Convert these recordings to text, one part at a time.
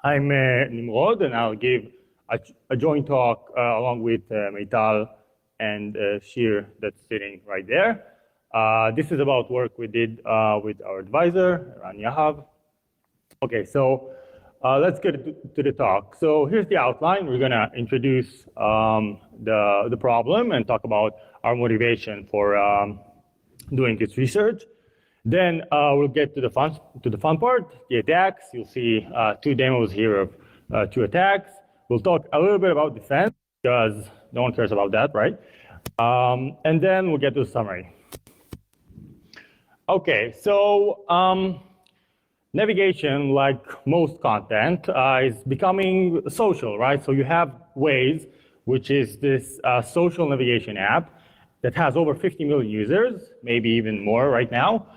I'm Nimrod, and I'll give a joint talk along with Meital and Shir that's sitting right there. This is about work we did with our advisor, Ran Yahav. Okay, so let's get to the talk. So here's the outline. We're going to introduce the problem and talk about our motivation for doing this research. Then we'll get to the fun part, the attacks. You'll see two demos here of two attacks. We'll talk a little bit about defense because no one cares about that, right? And then we'll get to the summary. Okay, so navigation, like most content, is becoming social, right? So you have Waze, which is this social navigation app that has over 50 million users, maybe even more right now.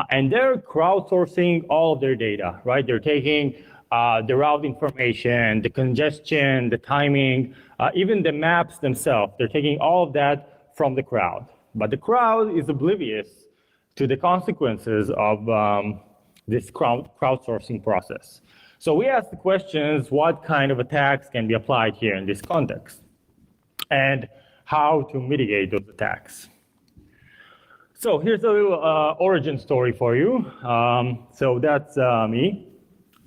And they're crowdsourcing all of their data, right? They're taking the route information, the congestion, the timing, even the maps themselves. They're taking all of that from the crowd. But the crowd is oblivious to the consequences of this crowdsourcing process. So we asked the questions, what kind of attacks can be applied here in this context? And how to mitigate those attacks. So here's a little origin story for you. So that's me.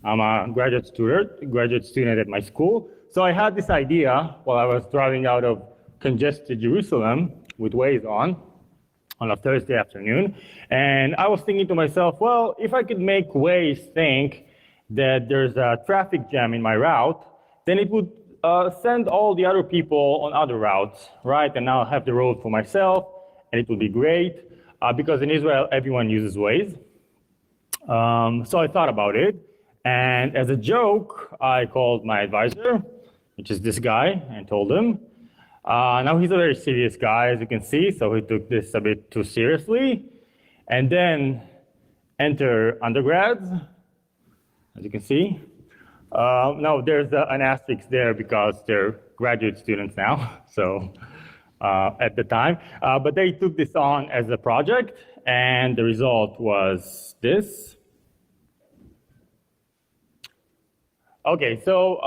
I'm a graduate student at my school. So I had this idea while I was driving out of congested Jerusalem with Waze on a Thursday afternoon. And I was thinking to myself, well, if I could make Waze think that there's a traffic jam in my route, then it would send all the other people on other routes, right? And I'll have the road for myself, and it would be great. Because in Israel, everyone uses Waze. So I thought about it. And as a joke, I called my advisor, which is this guy, and told him. Now he's a very serious guy, as you can see, so he took this a bit too seriously. And then enter undergrads, as you can see. Now there's an asterisk there because they're graduate students now, so. At the time, but they took this on as a project, and the result was this. Okay, so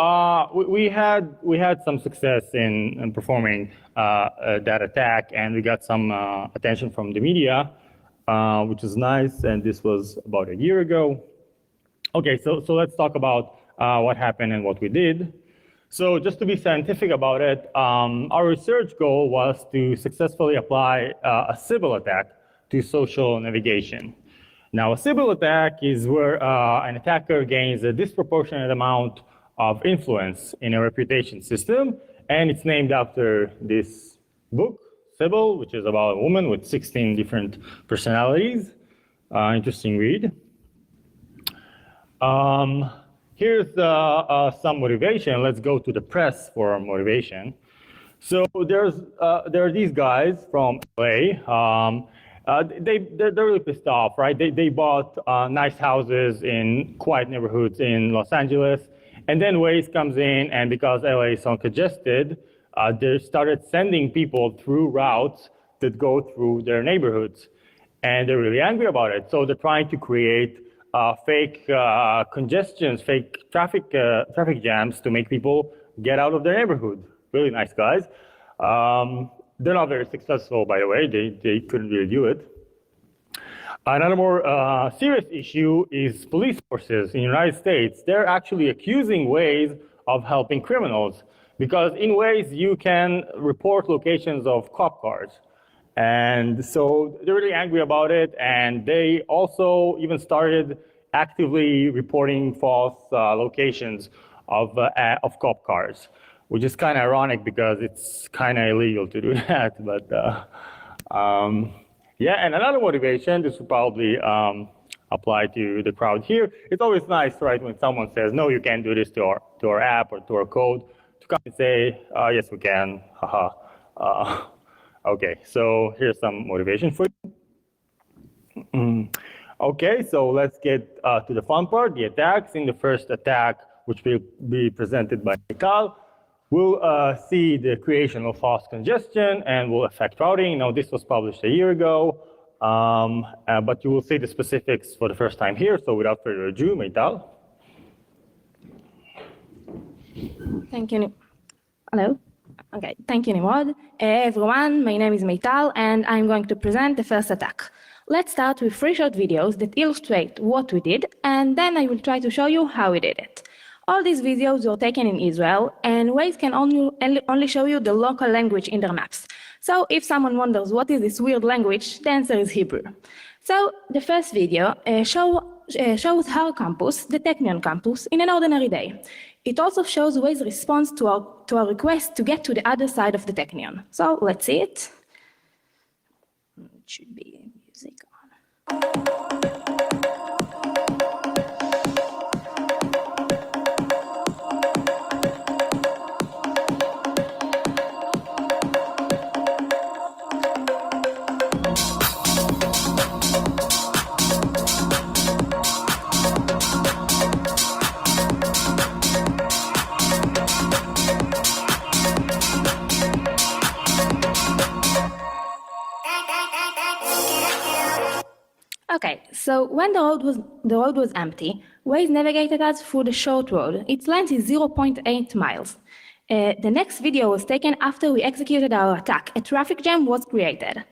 we had some success in performing that attack, and we got some attention from the media, which is nice. And this was about a year ago. Okay, so let's talk about what happened and what we did. So just to be scientific about it, our research goal was to successfully apply a Sybil attack to social navigation. Now, a Sybil attack is where an attacker gains a disproportionate amount of influence in a reputation system, and it's named after this book, Sybil, which is about a woman with 16 different personalities. Interesting read. Here's some motivation. Let's go to the press for motivation. So there are these guys from LA. They're really pissed off, right? They bought nice houses in quiet neighborhoods in Los Angeles, and then Waze comes in, and because LA is so congested, they started sending people through routes that go through their neighborhoods, and they're really angry about it. So they're trying to create fake congestions, fake traffic jams to make people get out of their neighborhood. Really nice guys. They're not very successful, by the way. They couldn't really do it. Another more serious issue is police forces in the United States. They're actually accusing Waze of helping criminals because in Waze you can report locations of cop cars. And so they're really angry about it, and they also even started actively reporting false locations of cop cars, which is kind of ironic because it's kind of illegal to do that. But yeah, and another motivation, this would probably apply to the crowd here. It's always nice, right, when someone says, no, you can't do this to our app or to our code, to come and say, yes, we can, haha. Okay, so here's some motivation for you. Okay, so let's get to the fun part, the attacks. In the first attack, which will be presented by Meital, we'll see the creation of false congestion and will affect routing. Now, this was published a year ago, but you will see the specifics for the first time here. So without further ado, Meital. Thank you. Hello. Okay, thank you, Nimrod. Hey, everyone, my name is Meital, and I'm going to present the first attack. Let's start with 3 short videos that illustrate what we did, and then I will try to show you how we did it. All these videos were taken in Israel, and Waze can only show you the local language in their maps. So if someone wonders what is this weird language, the answer is Hebrew. So the first video shows our campus, the Technion campus, in an ordinary day. It also shows Waze response to our request to get to the other side of the Technion. So let's see it. It should be music on. Okay, so when the road was empty, Waze navigated us through the short road. Its length is 0.8 miles. The next video was taken after we executed our attack. A traffic jam was created.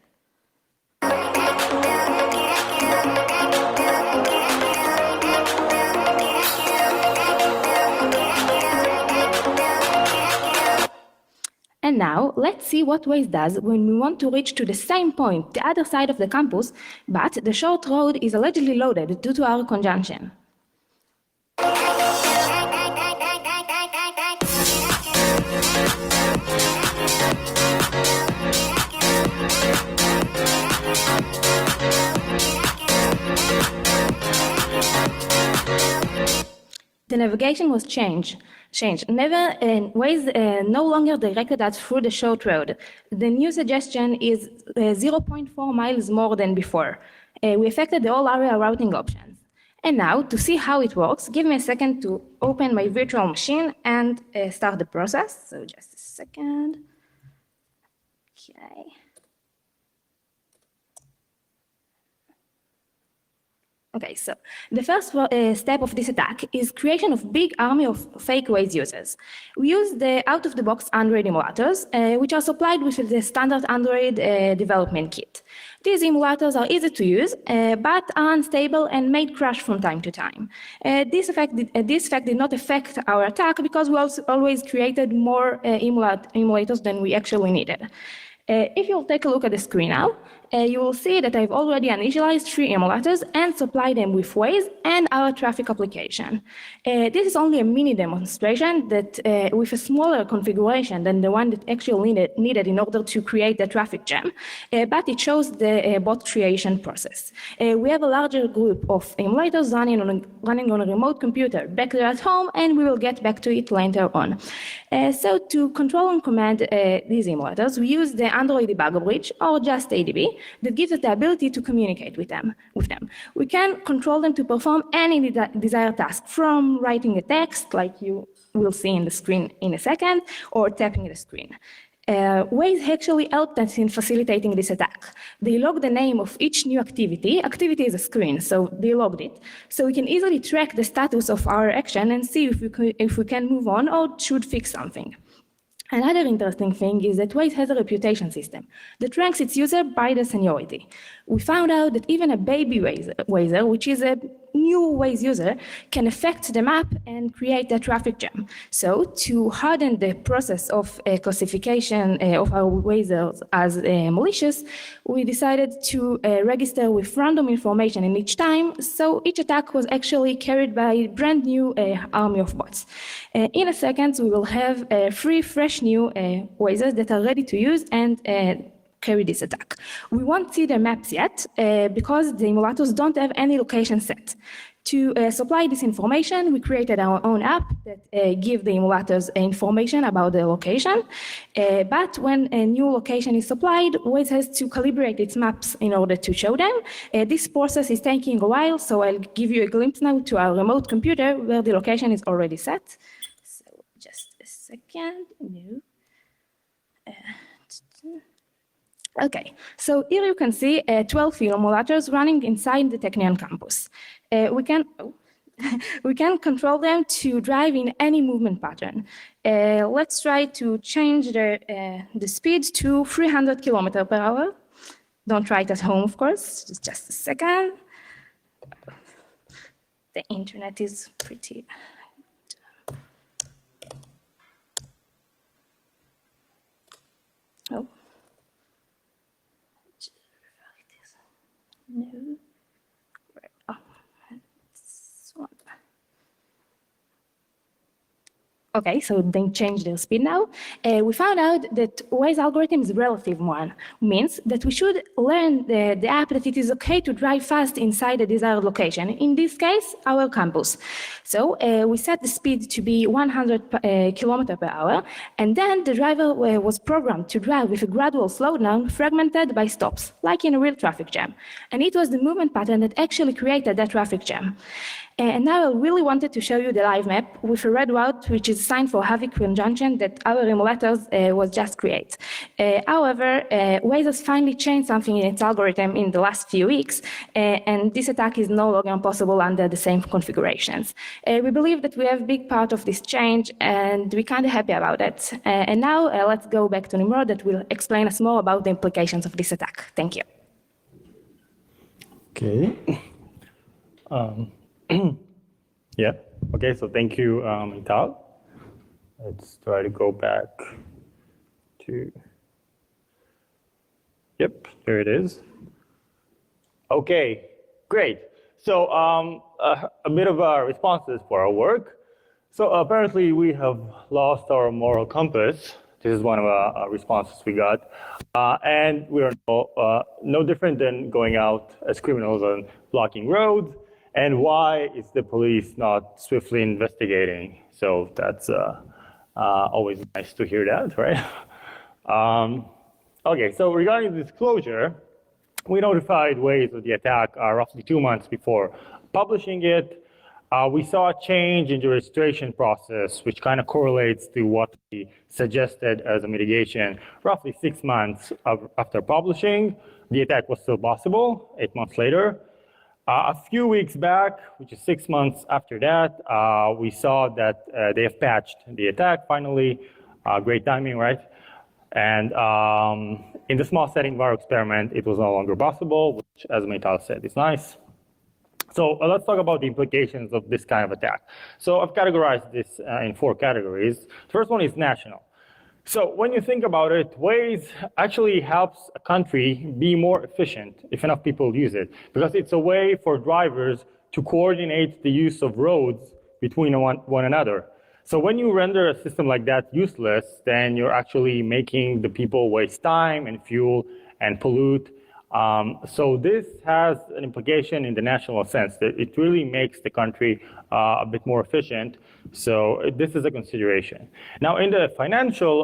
And now, let's see what Waze does when we want to reach to the same point, the other side of the campus, but the short road is allegedly loaded due to our conjunction. The navigation was changed. Waze no longer directed us through the short road. The new suggestion is 0.4 miles more than before. We affected the whole area routing options. And now, to see how it works, give me a second to open my virtual machine and start the process. So just a second. Okay. Okay, so the first step of this attack is creation of big army of fake Waze users. We use the out-of-the-box Android emulators, which are supplied with the standard Android development kit. These emulators are easy to use, but are unstable and may crash from time to time. This fact did not affect our attack because we also always created more emulators than we actually needed. If you'll take a look at the screen now, you will see that I've already initialized 3 emulators and supplied them with Waze and our traffic application. This is only a mini demonstration that with a smaller configuration than the one that actually needed in order to create the traffic jam, but it shows the bot creation process. We have a larger group of emulators running on a remote computer back there at home, and we will get back to it later on. So to control and command these emulators, we use the Android debugger bridge, or just ADB, that gives us the ability to communicate with them. We can control them to perform any desired task, from writing a text, like you will see in the screen in a second, or tapping the screen. Waze actually helped us in facilitating this attack. They logged the name of each new activity. Activity is a screen, so they logged it. So we can easily track the status of our action and see if we can move on or should fix something. Another interesting thing is that Waze has a reputation system that ranks its user by the seniority. We found out that even a baby Wazer, which is a new Waze user, can affect the map and create a traffic jam. So to harden the process of classification of our Wazers as malicious, we decided to register with random information in each time, so each attack was actually carried by a brand new army of bots. In a second, we will have 3 fresh new Wazers that are ready to use and carry this attack. We won't see the maps yet because the emulators don't have any location set. To supply this information, we created our own app that gives the emulators information about the location. But when a new location is supplied, Waze has to calibrate its maps in order to show them. This process is taking a while, so I'll give you a glimpse now to our remote computer where the location is already set. So just a second. No. Okay, so here you can see 12 emulators running inside the Technion campus. we can control them to drive in any movement pattern. Let's try to change the speed to 300 kilometers per hour. Don't try it at home, of course, just a second. The internet is pretty... Oh. No. Oh, this one. Okay, so they changed their speed now. We found out that Waze algorithm is a relative one, means that we should learn the app that it is okay to drive fast inside the desired location, in this case, our campus. So we set the speed to be 100 kilometers per hour, and then the driver was programmed to drive with a gradual slowdown fragmented by stops, like in a real traffic jam. And it was the movement pattern that actually created that traffic jam. And now I really wanted to show you the live map with a red route, which is signed for Havik conjunction that our emulators was just create. However, Waze has finally changed something in its algorithm in the last few weeks, and this attack is no longer possible under the same configurations. We believe that we have a big part of this change, and we're kind of happy about it. And now let's go back to Nimrod that will explain us more about the implications of this attack. Thank you. Okay. Yeah, okay, so thank you, Ital. Let's try to go back to, yep, here it is. Okay, great. So a bit of our responses for our work. So apparently we have lost our moral compass. This is one of our responses we got. And we are no different than going out as criminals and blocking roads. And why is the police not swiftly investigating? So that's always nice to hear that, right? Okay, so regarding the disclosure, we notified Waze of the attack roughly 2 months before publishing it. We saw a change in the registration process, which kind of correlates to what we suggested as a mitigation. Roughly 6 months after publishing, the attack was still possible, 8 months later. A few weeks back, which is 6 months after that, we saw that they have patched the attack finally. Great timing, right? And in the small setting of our experiment, it was no longer possible, which, as Meital said, is nice. So let's talk about the implications of this kind of attack. So I've categorized this in 4 categories. The first one is national. So when you think about it, Waze actually helps a country be more efficient if enough people use it, because it's a way for drivers to coordinate the use of roads between one another. So when you render a system like that useless, then you're actually making the people waste time and fuel and pollute. So this has an implication in the national sense that it really makes the country a bit more efficient. So this is a consideration. Now, in the financial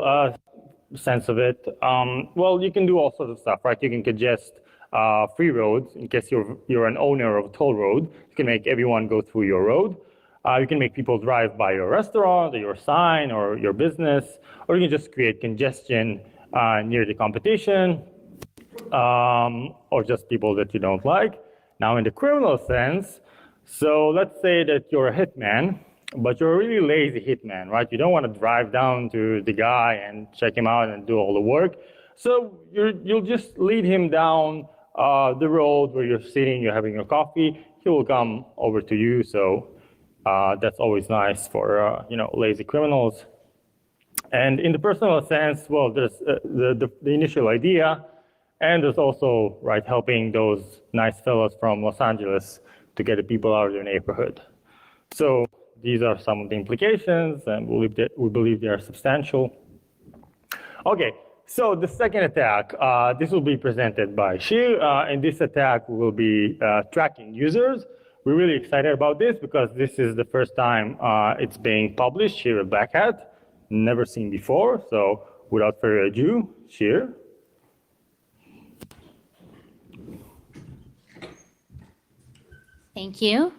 sense of it, well, you can do all sorts of stuff, right? You can congest free roads in case you're an owner of a toll road. You can make everyone go through your road. You can make people drive by your restaurant or your sign or your business, or you can just create congestion near the competition. Or just people that you don't like. Now, in the criminal sense, so let's say that you're a hitman, but you're a really lazy hitman, right? You don't want to drive down to the guy and check him out and do all the work. So you'll just lead him down the road where you're sitting, you're having your coffee. He will come over to you. So that's always nice for lazy criminals. And in the personal sense, well, there's the initial idea. And there's also, right, helping those nice fellows from Los Angeles to get the people out of their neighborhood. So these are some of the implications, and we believe they are substantial. Okay, so the second attack, this will be presented by Shir. In this attack, we will be tracking users. We're really excited about this because this is the first time it's being published here at Black Hat. Never seen before. So without further ado, Shir. Thank you.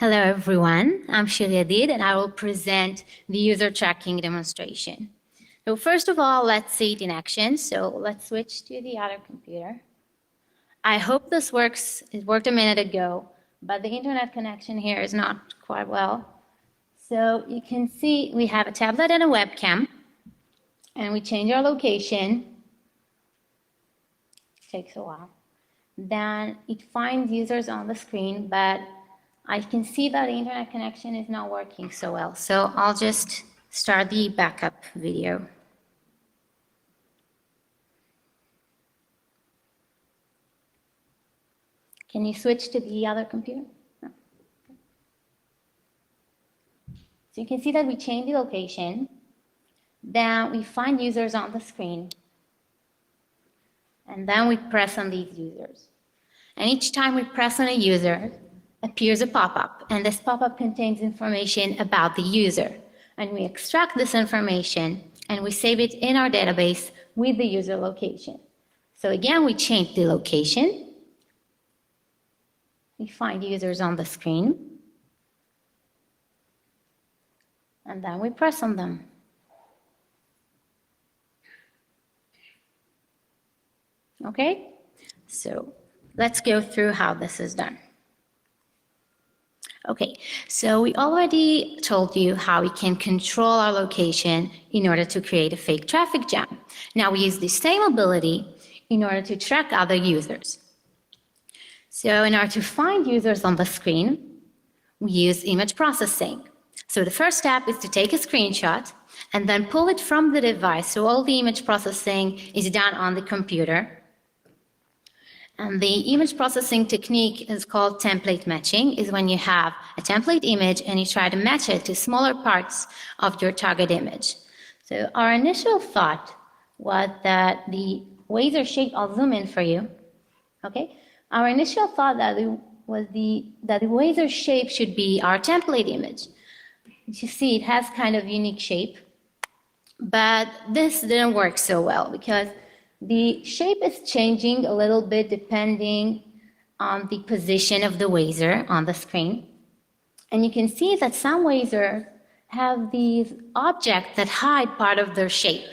Hello, everyone. I'm Shir Yadid, and I will present the user tracking demonstration. So first of all, let's see it in action. So let's switch to the other computer. I hope this works. It worked a minute ago, but the internet connection here is not quite well. So you can see we have a tablet and a webcam, and we change our location. It takes a while. Then it finds users on the screen, but I can see that the internet connection is not working so well. So I'll just start the backup video. Can you switch to the other computer? No. So you can see that we change the location. Then we find users on the screen. And then we press on these users. And each time we press on a user, appears a pop-up. And this pop-up contains information about the user. And we extract this information and we save it in our database with the user location. So again, we change the location. We find users on the screen. And then we press on them. Okay, so let's go through how this is done. Okay, so we already told you how we can control our location in order to create a fake traffic jam. Now we use the same ability in order to track other users. So in order to find users on the screen, we use image processing. So the first step is to take a screenshot and then pull it from the device. So all the image processing is done on the computer. And the image processing technique is called template matching, is when you have a template image and you try to match it to smaller parts of your target image. So our initial thought was that the Wazer shape, I'll zoom in for you, okay? Our initial thought that was the Wazer shape should be our template image. You see, it has kind of unique shape, but this didn't work so well because the shape is changing a little bit depending on the position of the Wazer on the screen. And you can see that some Wazer have these objects that hide part of their shape.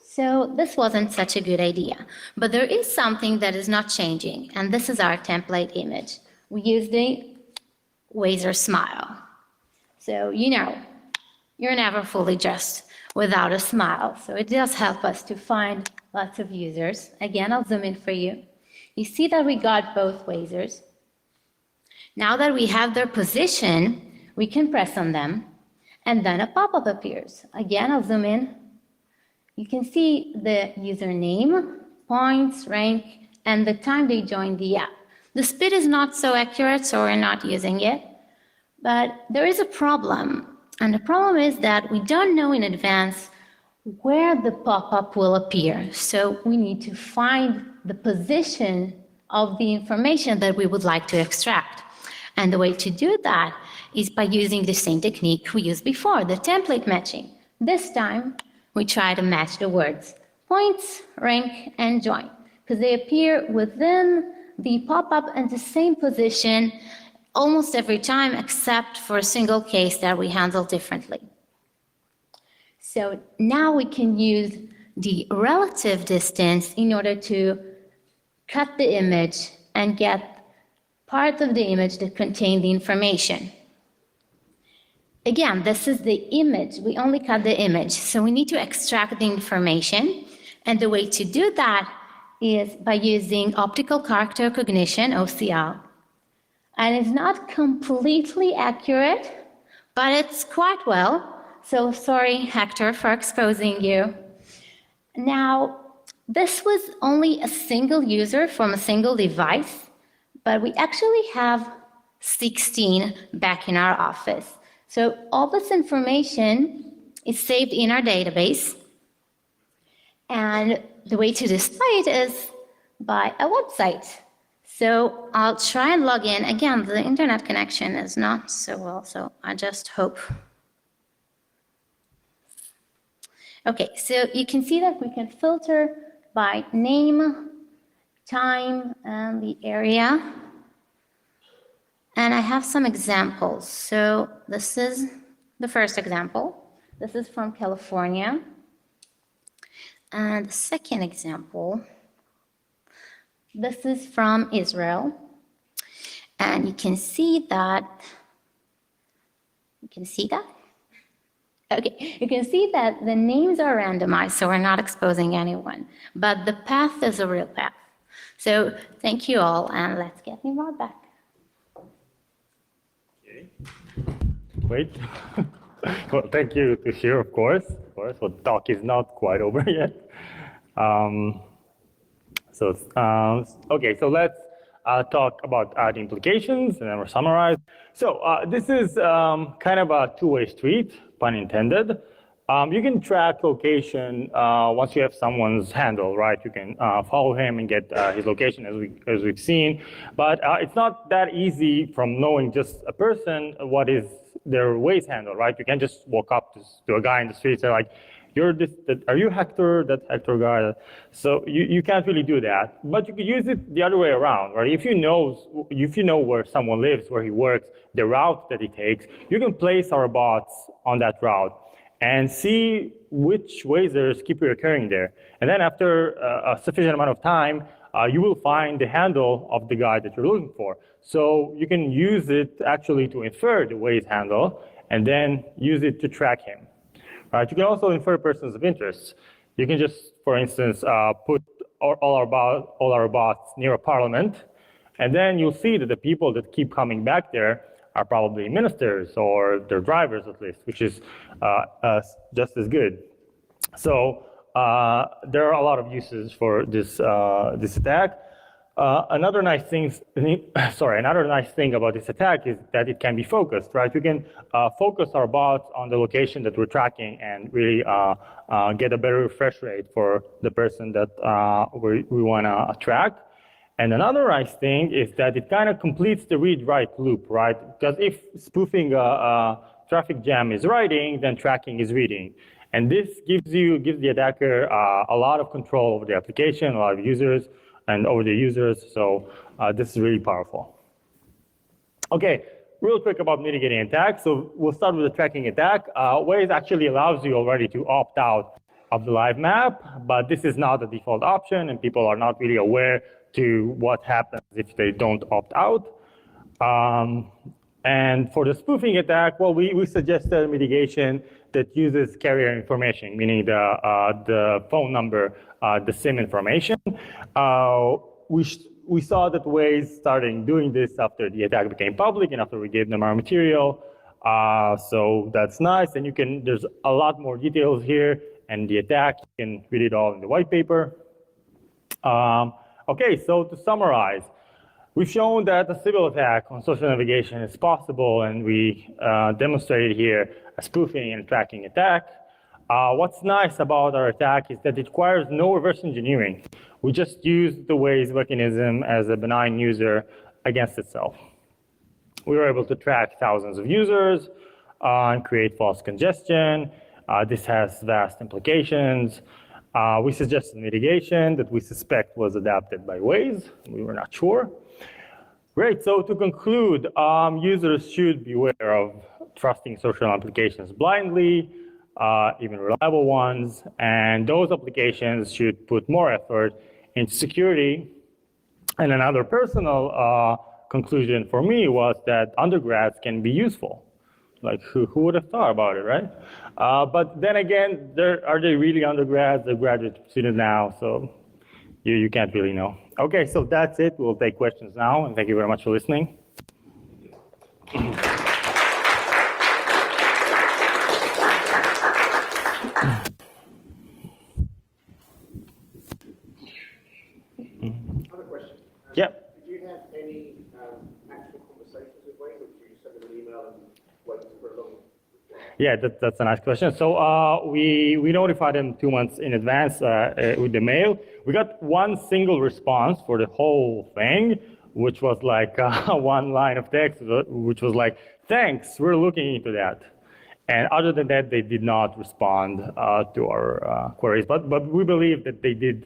So this wasn't such a good idea. But there is something that is not changing, and this is our template image. We use the Wazer smile. So, you know, you're never fully dressed without a smile. So it does help us to find lots of users. Again, I'll zoom in for you. You see that we got both Wazers. Now that we have their position, we can press on them, and then a pop-up appears. Again, I'll zoom in. You can see the username, points, rank, and the time they joined the app. The speed is not so accurate, so we're not using it. But there is a problem, and the problem is that we don't know in advance where the pop-up will appear. So we need to find the position of the information that we would like to extract. And the way to do that is by using the same technique we used before, the template matching. This time, we try to match the words points, rank, and join, because they appear within the pop-up in the same position almost every time, except for a single case that we handle differently. So now we can use the relative distance in order to cut the image and get part of the image that contains the information. Again, this is the image. We only cut the image. So we need to extract the information. And the way to do that is by using optical character recognition, OCR. And it's not completely accurate, but it's quite well. So sorry, Hector, for exposing you. Now, this was only a single user from a single device, but we actually have 16 back in our office. So all this information is saved in our database. And the way to display it is by a website. So I'll try and log in. Again, the internet connection is not so well, so I just hope. Okay, so you can see that we can filter by name, time, and the area. And I have some examples. So this is the first example. This is from California. And the second example, this is from Israel. And you can see that You can see that? Okay, you can see that the names are randomized, so we're not exposing anyone, but the path is a real path. So thank you all, and let's get Nimrod back. Wait. Well, thank you to Shir, of course. Well, the talk is not quite over yet. Okay, so let's talk about the implications, and then we'll summarize. So this is kind of a two-way street, pun intended. You can track location once you have someone's handle, right? You can follow him and get his location, as we've seen. But it's not that easy from knowing just a person what is their Waze handle, right? You can't just walk up to a guy in the street and say like, are you Hector, that Hector guy? So you can't really do that, but you could use it the other way around, right? If you know where someone lives, where he works, the route that he takes, you can place our bots on that route and see which Wazers keep reoccurring there. And then after a sufficient amount of time, you will find the handle of the guy that you're looking for. So you can use it actually to infer the Waze handle and then use it to track him. Right, you can also infer persons of interest. You can just, for instance, put all our bots near a parliament, and then you'll see that the people that keep coming back there are probably ministers or their drivers at least, which is just as good. So there are a lot of uses for this attack. Another nice thing about this attack is that it can be focused, right? We can focus our bots on the location that we're tracking and really get a better refresh rate for the person that we want to track. And another nice thing is that it kind of completes the read-write loop, right? Because if spoofing a traffic jam is writing, then tracking is reading. And this gives the attacker a lot of control over the application, a lot of users, and over the users, so this is really powerful. Okay, real quick about mitigating attacks. So we'll start with the tracking attack. Waze actually allows you already to opt out of the live map, but this is not the default option, and people are not really aware to what happens if they don't opt out. And for the spoofing attack, well, we suggested a mitigation that uses carrier information, meaning the phone number, the SIM information. We saw that Waze started doing this after the attack became public and after we gave them our material. So that's nice, and there's a lot more details here, and the attack, you can read it all in the white paper. Okay, so to summarize, we've shown that a civil attack on social navigation is possible, and we demonstrated here a spoofing and tracking attack. What's nice about our attack is that it requires no reverse engineering. We just use the Waze mechanism as a benign user against itself. We were able to track thousands of users and create false congestion. This has vast implications. We suggested mitigation that we suspect was adapted by Waze. We were not sure. Great, so to conclude, users should beware of trusting social applications blindly, even reliable ones, and those applications should put more effort into security. And another personal conclusion for me was that undergrads can be useful. Like, who would have thought about it, right? But then again, are they really undergrads? They're graduate students now, so you can't really know. Okay, so that's it. We'll take questions now, and thank you very much for listening. Yeah. Did you have any actual conversations with Waze, or did you send them an email and wait for a long reply? Yeah, that's a nice question. So we notified them 2 months in advance with the mail. We got one single response for the whole thing, which was like one line of text, which was like, "Thanks, we're looking into that." And other than that, they did not respond to our queries. But we believe that they did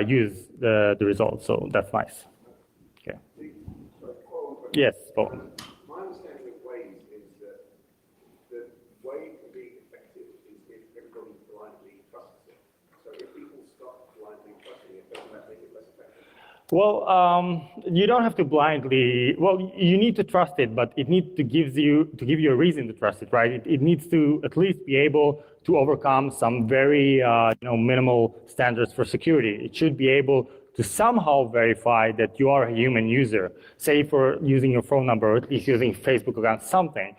use the results, so that's nice. Okay. Yes, Paul. My understanding of Waze is that the way it can be effective is if everybody blindly trusts it. So if people stop blindly trusting it, doesn't that make it less effective? Well, you don't have to blindly. Well, you need to trust it, but it needs to give you a reason to trust it, right? It needs to at least be able to overcome some very minimal standards for security. It should be able to somehow verify that you are a human user, say for using your phone number or at least using Facebook account, something.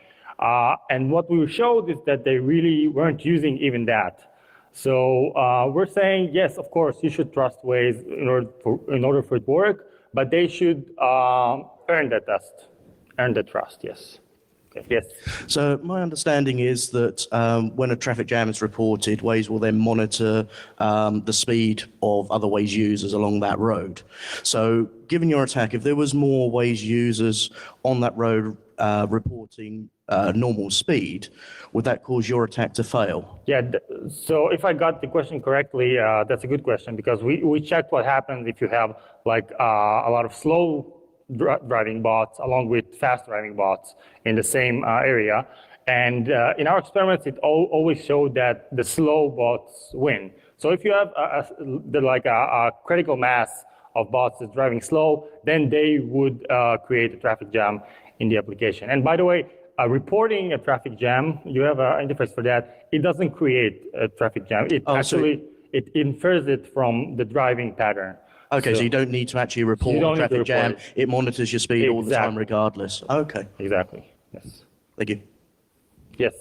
And what we showed is that they really weren't using even that. So we're saying, yes, of course, you should trust Waze in order for it to work, but they should earn the trust, yes. Okay, yes. So my understanding is that when a traffic jam is reported, Waze will then monitor the speed of other Waze users along that road. So given your attack, if there was more Waze users on that road reporting normal speed, would that cause your attack to fail? Yeah, so if I got the question correctly, that's a good question, because we checked what happens if you have like a lot of slow driving bots along with fast driving bots in the same area. And in our experiments, it always showed that the slow bots win. So if you have a critical mass of bots that's driving slow, then they would create a traffic jam in the application. And by the way, reporting a traffic jam, you have an interface for that. It doesn't create a traffic jam. It it infers it from the driving pattern. Okay, so you don't need to actually report a traffic jam. It monitors your speed all the time regardless. Okay. Exactly, yes. Thank you. Yes.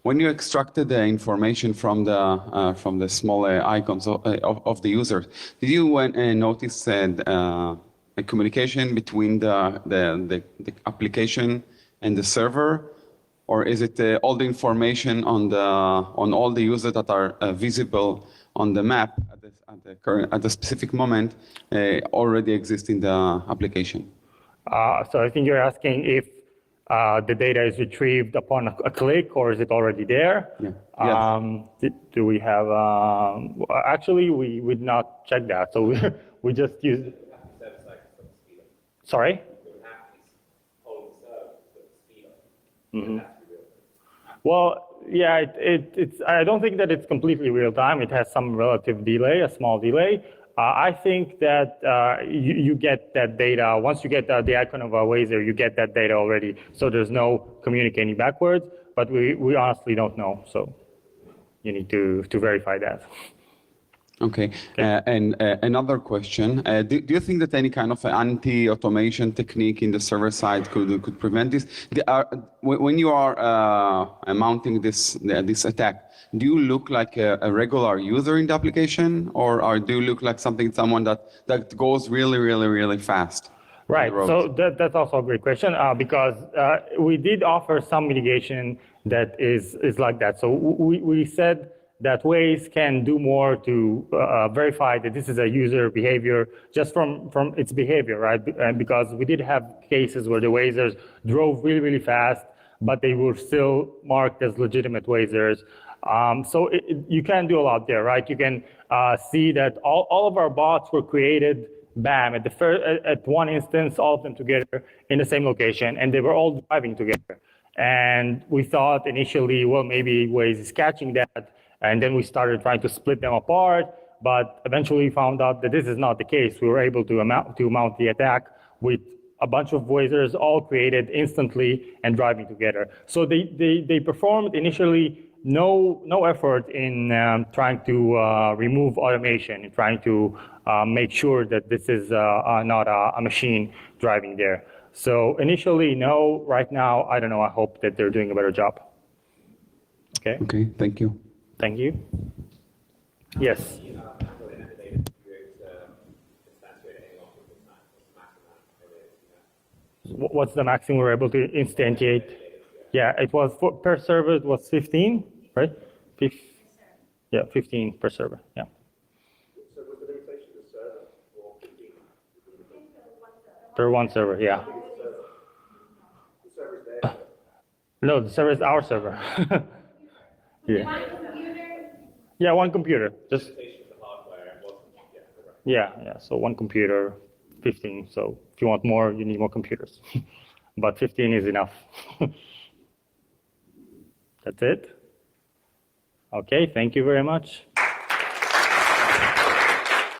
When you extracted the information from the small icons of the user, did you notice a communication between the application and the server, or is it all the information on all the users that are visible on the map at the specific moment already exist in the application? So I think you're asking if the data is retrieved upon a click, or is it already there? Yeah. Yes. Do we have? Actually, we would not check that. So we just use. Sorry. Mm-hmm. Well, yeah, it's. I don't think that it's completely real time. It has some relative delay, a small delay. I think that you get that data, once you get the icon of a Wazer, you get that data already. So there's no communicating backwards, but we honestly don't know. So you need to verify that. Okay. And another question, do you think that any kind of anti-automation technique in the server side could prevent this? When you are mounting this attack, do you look like a regular user in the application, or do you look like someone that goes really, really, really fast? Right. So that's also a great question, because we did offer some mitigation that is like that. So we said that Waze can do more to verify that this is a user behavior just from its behavior, right? And because we did have cases where the Wazers drove really, really fast, but they were still marked as legitimate Wazers. So you can do a lot there, right? You can see that all of our bots were created, bam, at one instance, all of them together in the same location, and they were all driving together. And we thought initially, well, maybe Waze is catching that, and then we started trying to split them apart, but eventually we found out that this is not the case. We were able to mount the attack with a bunch of Wazers all created instantly and driving together. So they performed initially no effort in trying to remove automation, in trying to make sure that this is not a machine driving there. So initially, no. Right now, I don't know. I hope that they're doing a better job. Okay. Okay. Thank you. Thank you. Yes. What's the maximum we're able to instantiate? Yeah, it was per server. It was 15, right? Yeah, 15 per server. Yeah. So was the limitation the server or 15? Per one server. Yeah. The server is there. No, the server is our server. Yeah. Yeah, one computer. Just. Yeah. So one computer, 15. So if you want more, you need more computers. But 15 is enough. That's it. Okay, thank you very much.